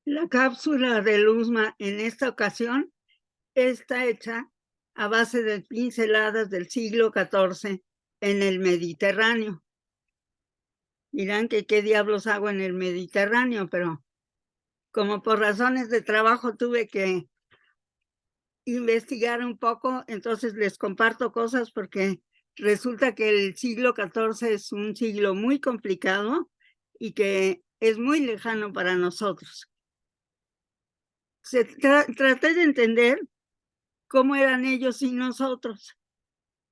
La cápsula del USMA en esta ocasión está hecha a base de pinceladas del siglo XIV en el Mediterráneo. Dirán que qué diablos hago en el Mediterráneo, pero como por razones de trabajo tuve que investigar un poco, entonces les comparto cosas porque resulta que el siglo XIV es un siglo muy complicado y que es muy lejano para nosotros. Traté de entender cómo eran ellos y nosotros.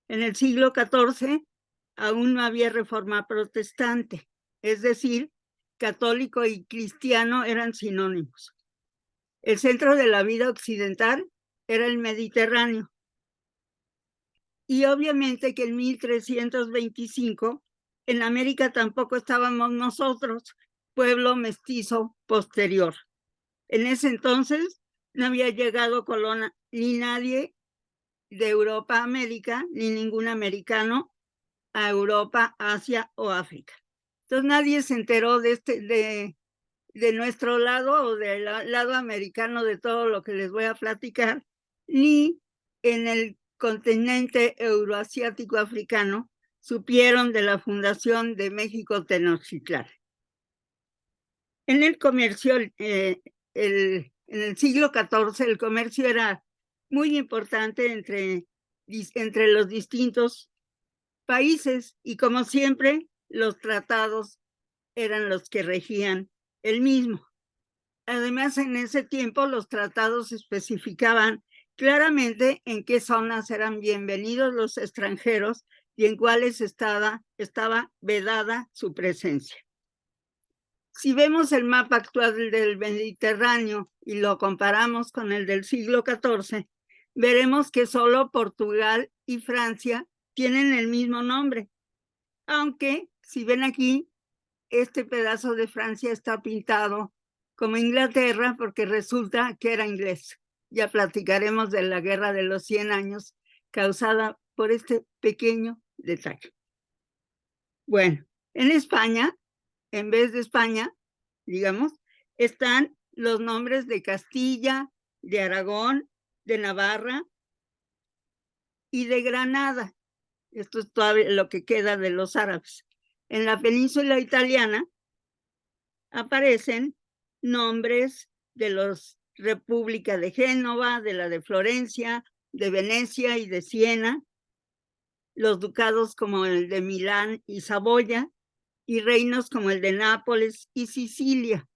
En el siglo XIV aún no había reforma protestante, es decir, católico y cristiano eran sinónimos. El centro de la vida occidental era el Mediterráneo. Y obviamente que en 1325 en América tampoco estábamos nosotros, pueblo mestizo posterior. En ese entonces no había llegado Colón ni nadie de Europa a América, ni ningún americano a Europa, Asia o África. Entonces nadie se enteró de nuestro lado o del lado americano de todo lo que les voy a platicar, ni en el continente euroasiático africano supieron de la fundación de México Tenochtitlán. En el comercio, en el siglo XIV, el comercio era muy importante entre los distintos países y como siempre los tratados eran los que regían el mismo. Además, en ese tiempo los tratados especificaban claramente en qué zonas eran bienvenidos los extranjeros y en cuáles estaba vedada su presencia. Si vemos el mapa actual del Mediterráneo y lo comparamos con el del siglo XIV, veremos que solo Portugal y Francia tienen el mismo nombre, aunque si ven aquí, este pedazo de Francia está pintado como Inglaterra porque resulta que era inglés. Ya platicaremos de la Guerra de los 100 años causada por este pequeño detalle. Bueno, en España, en vez de España, digamos, están los nombres de Castilla, de Aragón, de Navarra y de Granada. Esto es todo lo que queda de los árabes. En la península italiana aparecen nombres de los República de Génova, de la de Florencia, de Venecia y de Siena, los ducados como el de Milán y Saboya, y reinos como el de Nápoles y Sicilia,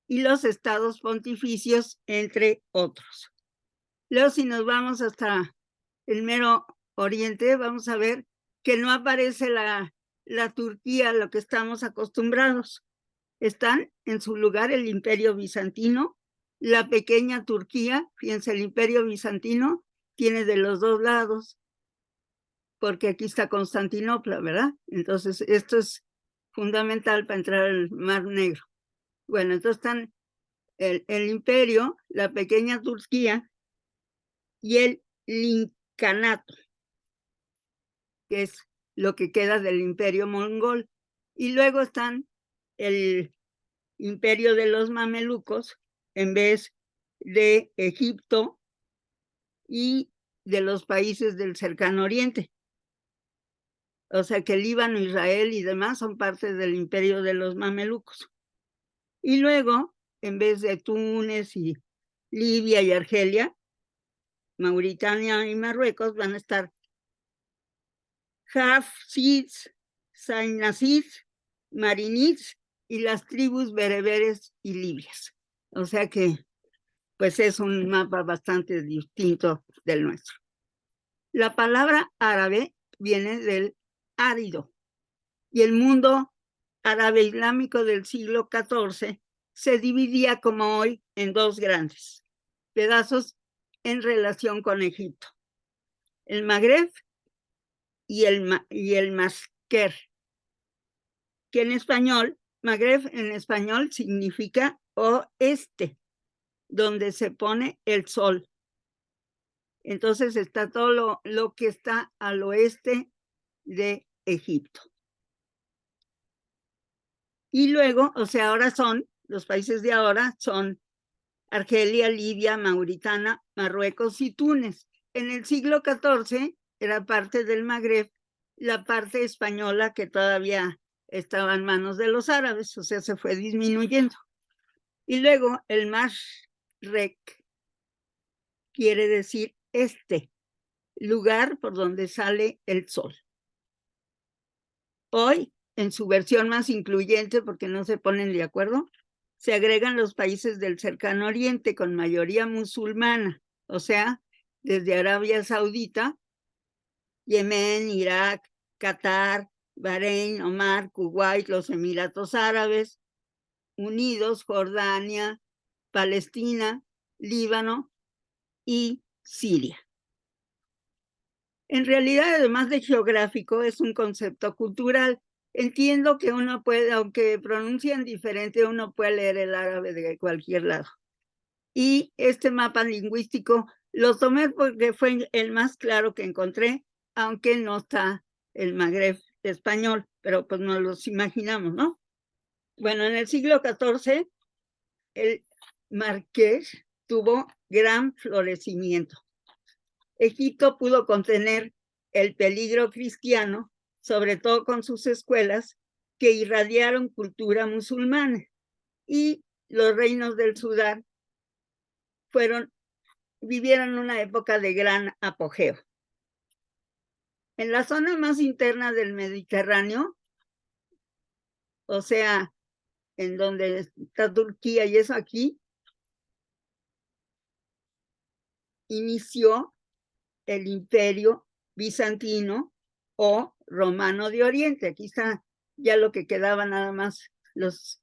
y los estados pontificios, entre otros. Luego, si nos vamos hasta el mero oriente, vamos a ver que no aparece la Turquía, a lo que estamos acostumbrados. Están en su lugar el Imperio Bizantino, la pequeña Turquía. Fíjense, el Imperio Bizantino tiene de los dos lados, porque aquí está Constantinopla, ¿verdad? Entonces, esto es fundamental para entrar al Mar Negro. Bueno, entonces están el Imperio, la pequeña Turquía y el Lincanato, que es lo que queda del Imperio Mongol. Y luego están el Imperio de los Mamelucos, en vez de Egipto y de los países del cercano oriente. O sea que Líbano, Israel y demás son parte del Imperio de los Mamelucos. Y luego, en vez de Túnez y Libia y Argelia, Mauritania y Marruecos van a estar Hafsids, Sainasids, Marinids y las tribus bereberes y libias. O sea que pues es un mapa bastante distinto del nuestro. La palabra árabe viene del árido y el mundo árabe islámico del siglo XIV se dividía como hoy en dos grandes pedazos en relación con Egipto: el Magreb y el Masker, que en español, Magreb en español significa oeste, donde se pone el sol. Entonces está todo lo que está al oeste de Egipto. Y luego, o sea, ahora son los países de ahora son Argelia, Libia, Mauritania, Marruecos y Túnez. En el siglo XIV era parte del Magreb, la parte española que todavía estaba en manos de los árabes, o sea, se fue disminuyendo. Y luego el Mashrek quiere decir lugar por donde sale el sol. Hoy, en su versión más incluyente, porque no se ponen de acuerdo, se agregan los países del cercano oriente con mayoría musulmana, o sea, desde Arabia Saudita, Yemen, Irak, Qatar, Bahrein, Omar, Kuwait, los Emiratos Árabes Unidos, Jordania, Palestina, Líbano y Siria. En realidad, además de geográfico, es un concepto cultural. Entiendo que uno puede, aunque pronuncian diferente, uno puede leer el árabe de cualquier lado. Y este mapa lingüístico lo tomé porque fue el más claro que encontré, aunque no está el Magreb español, pero pues nos los imaginamos, ¿no? Bueno, en el siglo XIV, el Marqués tuvo gran florecimiento. Egipto pudo contener el peligro cristiano, sobre todo con sus escuelas, que irradiaron cultura musulmana. Y los reinos del Sudán vivieron una época de gran apogeo. En la zona más interna del Mediterráneo, o sea, en donde está Turquía y eso aquí, inició el Imperio Bizantino o Romano de Oriente. Aquí está ya lo que quedaba nada más los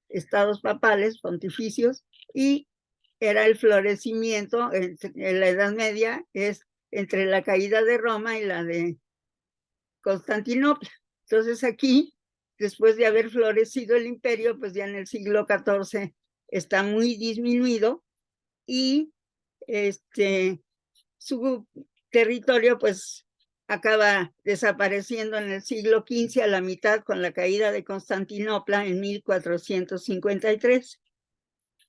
estados papales, pontificios, y era el florecimiento en la Edad Media, es entre la caída de Roma y la de Constantinopla. Entonces aquí, después de haber florecido el imperio, pues ya en el siglo XIV está muy disminuido y su territorio pues acaba desapareciendo en el siglo XV a la mitad con la caída de Constantinopla en 1453.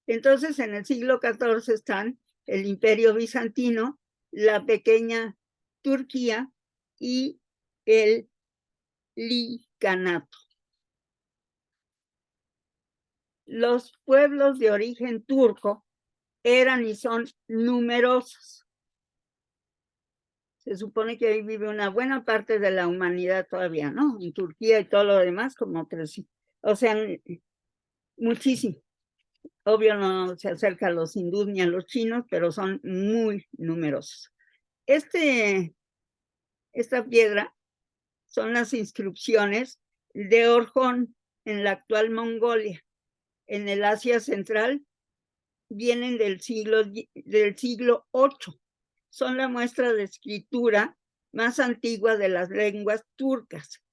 Entonces en el siglo XIV están el Imperio Bizantino, la pequeña Turquía y el Licanato. Los pueblos de origen turco eran y son numerosos. Se supone que ahí vive una buena parte de la humanidad todavía, ¿no? En Turquía y todo lo demás, como 300. O sea, muchísimo. Obvio no se acerca a los hindús ni a los chinos, pero son muy numerosos. Esta piedra son las inscripciones de Orjón en la actual Mongolia. En el Asia Central vienen del siglo VIII. Son la muestra de escritura más antigua de las lenguas turcas,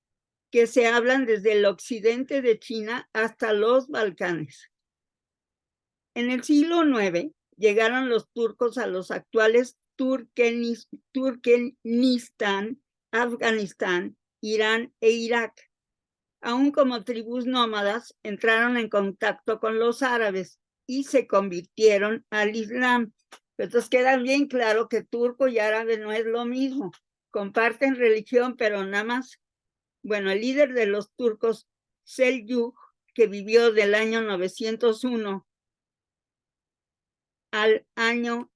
que se hablan desde el occidente de China hasta los Balcanes. En el siglo IX llegaron los turcos a los actuales Turkmenistán, Afganistán, Irán e Irak. Aún como tribus nómadas, entraron en contacto con los árabes y se convirtieron al Islam. Entonces queda bien claro que turco y árabe no es lo mismo. Comparten religión, pero nada más. Bueno, el líder de los turcos, Seljuk, que vivió del año 901 al año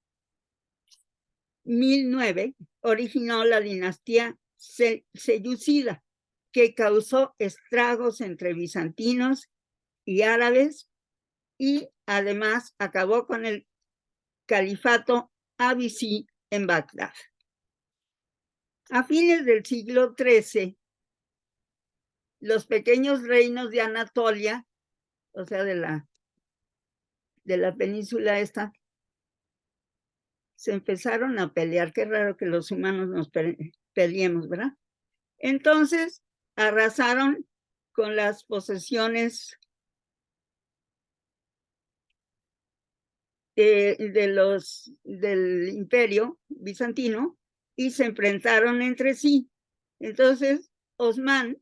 1009, originó la dinastía selyúcida, que causó estragos entre bizantinos y árabes y además acabó con el califato abisí en Bagdad. A fines del siglo XIII, los pequeños reinos de Anatolia, o sea, de la península esta, se empezaron a pelear. Qué raro que los humanos nos peleemos, ¿verdad? Entonces, arrasaron con las posesiones del imperio bizantino y se enfrentaron entre sí. Entonces, Osmán,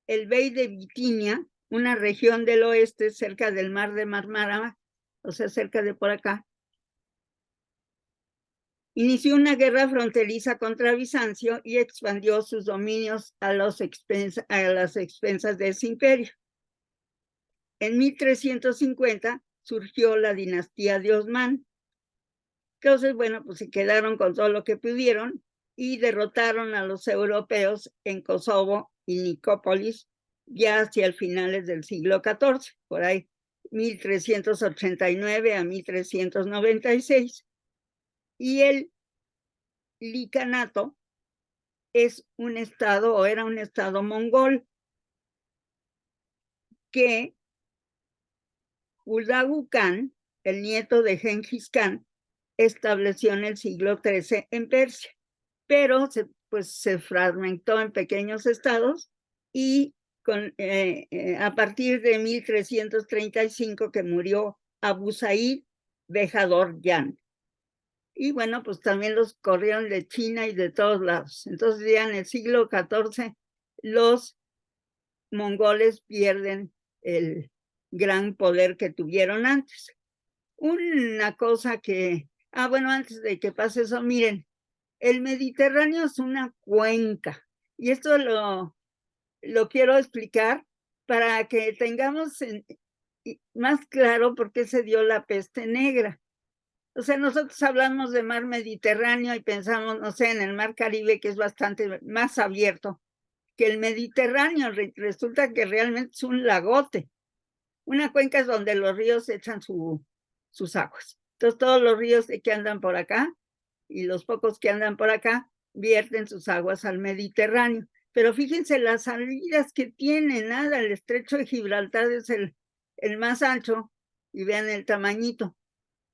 el bey de Bitinia, una región del oeste cerca del mar de Mármara, o sea, cerca de por acá. Inició una guerra fronteriza contra Bizancio y expandió sus dominios a las expensas de ese imperio. En 1350 surgió la dinastía de Osmán. Entonces, bueno, pues se quedaron con todo lo que pudieron y derrotaron a los europeos en Kosovo y Nicópolis ya hacia el finales del siglo XIV, por ahí 1389 a 1396. Y el Licanato es un estado, o era un estado mongol, que Hulagu Khan, el nieto de Genghis Khan, estableció en el siglo XIII en Persia, pero se fragmentó en pequeños estados y a partir de 1335 que murió Abu Said Behador Jan. Y bueno, pues también los corrieron de China y de todos lados. Entonces ya en el siglo XIV los mongoles pierden el gran poder que tuvieron antes. Una cosa que, bueno, antes de que pase eso, miren, el Mediterráneo es una cuenca y esto lo quiero explicar para que tengamos más claro por qué se dio la peste negra. O sea, nosotros hablamos de mar Mediterráneo y pensamos, no sé, en el mar Caribe, que es bastante más abierto que el Mediterráneo. Resulta que realmente es un lagote. Una cuenca es donde los ríos echan sus aguas. Entonces, todos los ríos que andan por acá y los pocos que andan por acá vierten sus aguas al Mediterráneo. Pero fíjense las salidas que tiene, nada, el estrecho de Gibraltar es el más ancho y vean el tamañito.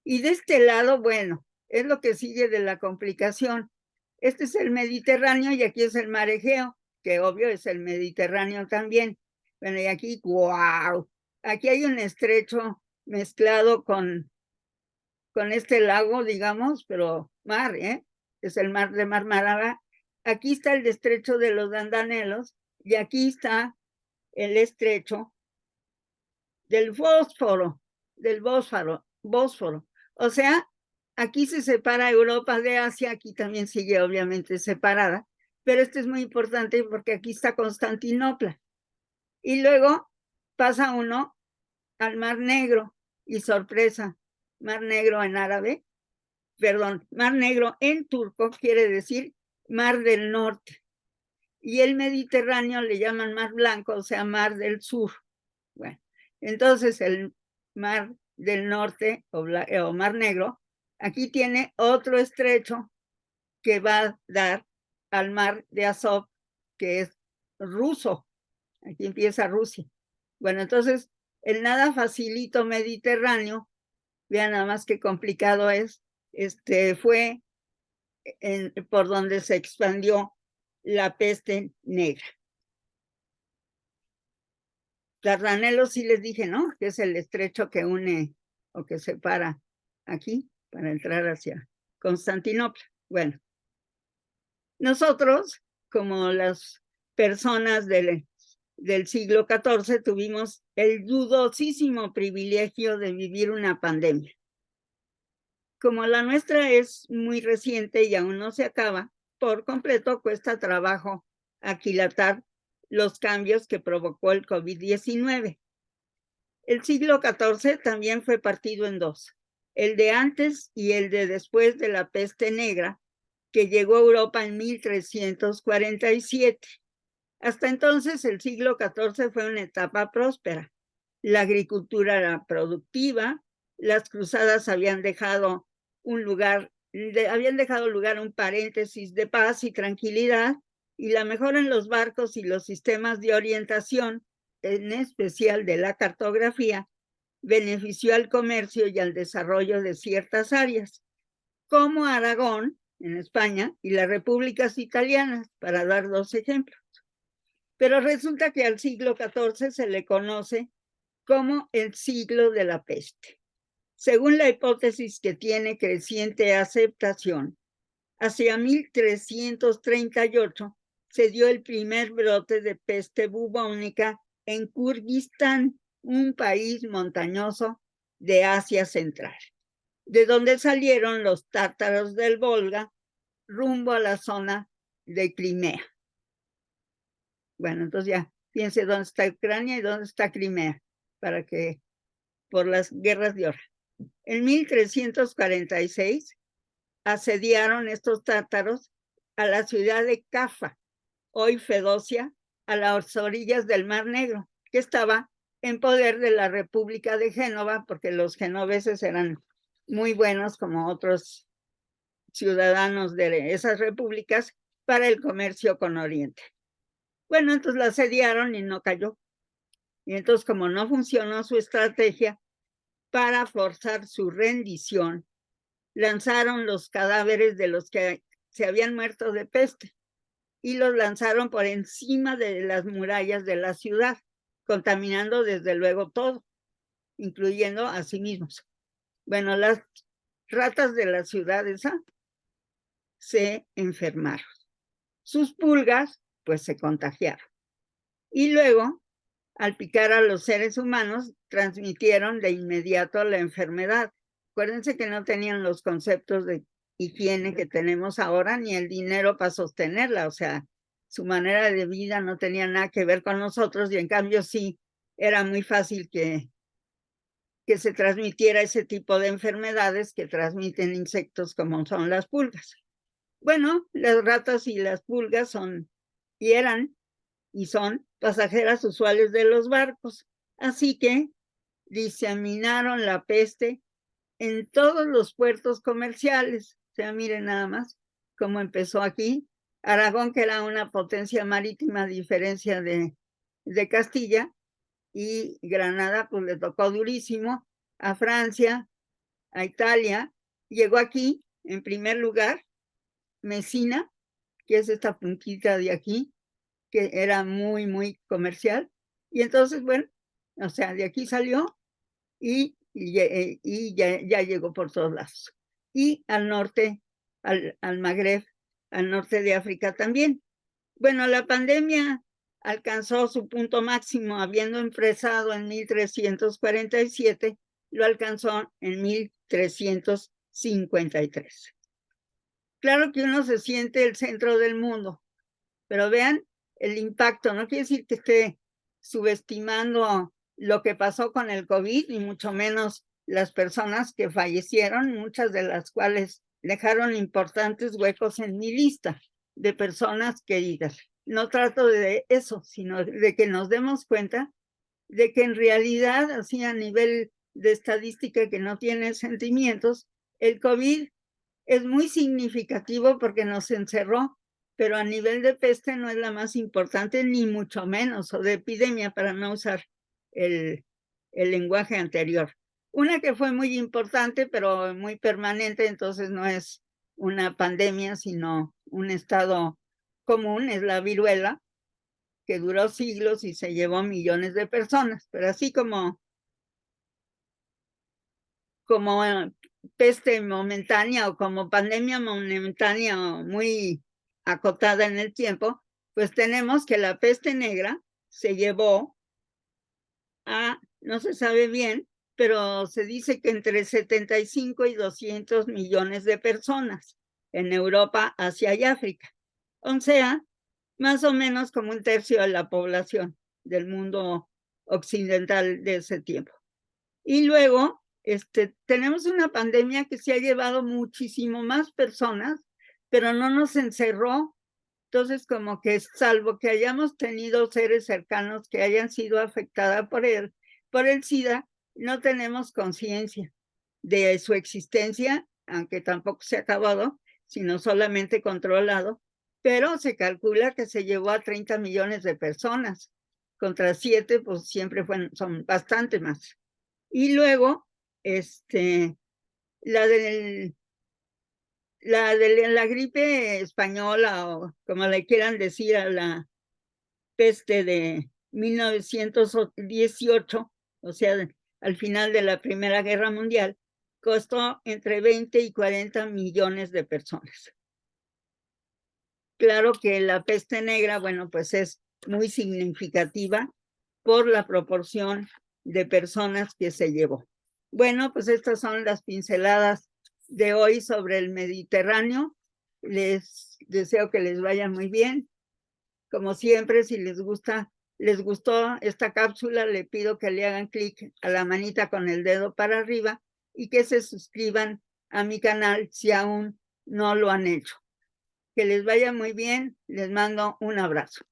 Y de este lado, bueno, es lo que sigue de la complicación. Este es el Mediterráneo y aquí es el mar Egeo, que obvio es el Mediterráneo también. Bueno, y aquí, ¡guau! Aquí hay un estrecho mezclado con este lago, digamos, pero mar, ¿eh? Es el mar de Marmara. Aquí está el estrecho de los Dardanelos y aquí está el estrecho del Bósforo, Bósforo. O sea, aquí se separa Europa de Asia, aquí también sigue obviamente separada, pero esto es muy importante porque aquí está Constantinopla. Y luego pasa uno al Mar Negro y sorpresa, Mar Negro en árabe, perdón, Mar Negro en turco quiere decir Mar del Norte. Y el Mediterráneo le llaman Mar Blanco, o sea, Mar del Sur. Bueno, entonces el Mar del Norte o Mar Negro, aquí tiene otro estrecho que va a dar al Mar de Azov, que es ruso. Aquí empieza Rusia. Bueno, entonces el nada facilito Mediterráneo, vean nada más qué complicado es, fue por donde se expandió la peste negra. Dardanelos sí les dije, ¿no? Que es el estrecho que une o que separa aquí para entrar hacia Constantinopla. Bueno, nosotros, como las personas del siglo XIV, tuvimos el dudosísimo privilegio de vivir una pandemia. Como la nuestra es muy reciente y aún no se acaba por completo, cuesta trabajo aquilatar los cambios que provocó el COVID-19. El siglo XIV también fue partido en dos, el de antes y el de después de la peste negra, que llegó a Europa en 1347. Hasta entonces, el siglo XIV fue una etapa próspera. La agricultura era productiva, las cruzadas habían dejado lugar a un paréntesis de paz y tranquilidad, y la mejora en los barcos y los sistemas de orientación, en especial de la cartografía, benefició al comercio y al desarrollo de ciertas áreas, como Aragón, en España, y las repúblicas italianas, para dar dos ejemplos. Pero resulta que al siglo XIV se le conoce como el siglo de la peste. Según la hipótesis que tiene creciente aceptación, hacia 1338 se dio el primer brote de peste bubónica en Kirguistán, un país montañoso de Asia Central, de donde salieron los tártaros del Volga rumbo a la zona de Crimea. Bueno, entonces ya piense dónde está Ucrania y dónde está Crimea, para que por las guerras de ahora. En 1346 asediaron estos tártaros a la ciudad de Cafa, hoy Fedosia, a las orillas del Mar Negro, que estaba en poder de la República de Génova, porque los genoveses eran muy buenos como otros ciudadanos de esas repúblicas para el comercio con Oriente. Bueno, entonces la asediaron y no cayó. Y entonces, como no funcionó su estrategia, para forzar su rendición, lanzaron los cadáveres de los que se habían muerto de peste y los lanzaron por encima de las murallas de la ciudad, contaminando desde luego todo, incluyendo a sí mismos. Bueno, las ratas de la ciudad esa se enfermaron. Sus pulgas, pues, se contagiaron. Y luego, al picar a los seres humanos, transmitieron de inmediato la enfermedad. Acuérdense que no tenían los conceptos de higiene que tenemos ahora, ni el dinero para sostenerla, o sea, su manera de vida no tenía nada que ver con nosotros, y en cambio sí, era muy fácil que se transmitiera ese tipo de enfermedades que transmiten insectos como son las pulgas. Bueno, las ratas y las pulgas eran y son pasajeras usuales de los barcos, así que diseminaron la peste en todos los puertos comerciales. O sea, miren nada más cómo empezó aquí. Aragón, que era una potencia marítima a diferencia de Castilla, y Granada, pues le tocó durísimo a Francia, a Italia. Llegó aquí, en primer lugar, Messina, que es esta puntita de aquí, que era muy, muy comercial. Y entonces, bueno, o sea, de aquí salió y ya llegó por todos lados. Y al norte, al Magreb, al norte de África también. Bueno, la pandemia alcanzó su punto máximo habiendo empezado en 1347, lo alcanzó en 1353. Claro que uno se siente el centro del mundo, pero vean el impacto. No quiere decir que esté subestimando lo que pasó con el COVID, ni mucho menos las personas que fallecieron, muchas de las cuales dejaron importantes huecos en mi lista de personas queridas. No trato de eso, sino de que nos demos cuenta de que en realidad, así a nivel de estadística que no tiene sentimientos, el COVID es muy significativo porque nos encerró, pero a nivel de peste no es la más importante, ni mucho menos, o de epidemia, para no usar el lenguaje anterior. Una que fue muy importante, pero muy permanente, entonces no es una pandemia, sino un estado común, es la viruela, que duró siglos y se llevó millones de personas. Pero así como peste momentánea o como pandemia momentánea muy acotada en el tiempo, pues tenemos que la peste negra se llevó a, no se sabe bien, pero se dice que entre 75 y 200 millones de personas en Europa, Asia y África. O sea, más o menos como un tercio de la población del mundo occidental de ese tiempo. Y luego, tenemos una pandemia que se ha llevado muchísimo más personas, pero no nos encerró. Entonces, como que salvo que hayamos tenido seres cercanos que hayan sido afectados por el SIDA, no tenemos conciencia de su existencia, aunque tampoco se ha acabado, sino solamente controlado, pero se calcula que se llevó a 30 millones de personas, contra 7, pues siempre son bastante más. Y luego, la gripe española, o como le quieran decir a la peste de 1918, o sea, al final de la Primera Guerra Mundial, costó entre 20 y 40 millones de personas. Claro que la peste negra, bueno, pues es muy significativa por la proporción de personas que se llevó. Bueno, pues estas son las pinceladas de hoy sobre el Mediterráneo. Les deseo que les vaya muy bien. Como siempre, si les gustó esta cápsula, le pido que le hagan clic a la manita con el dedo para arriba y que se suscriban a mi canal si aún no lo han hecho. Que les vaya muy bien, les mando un abrazo.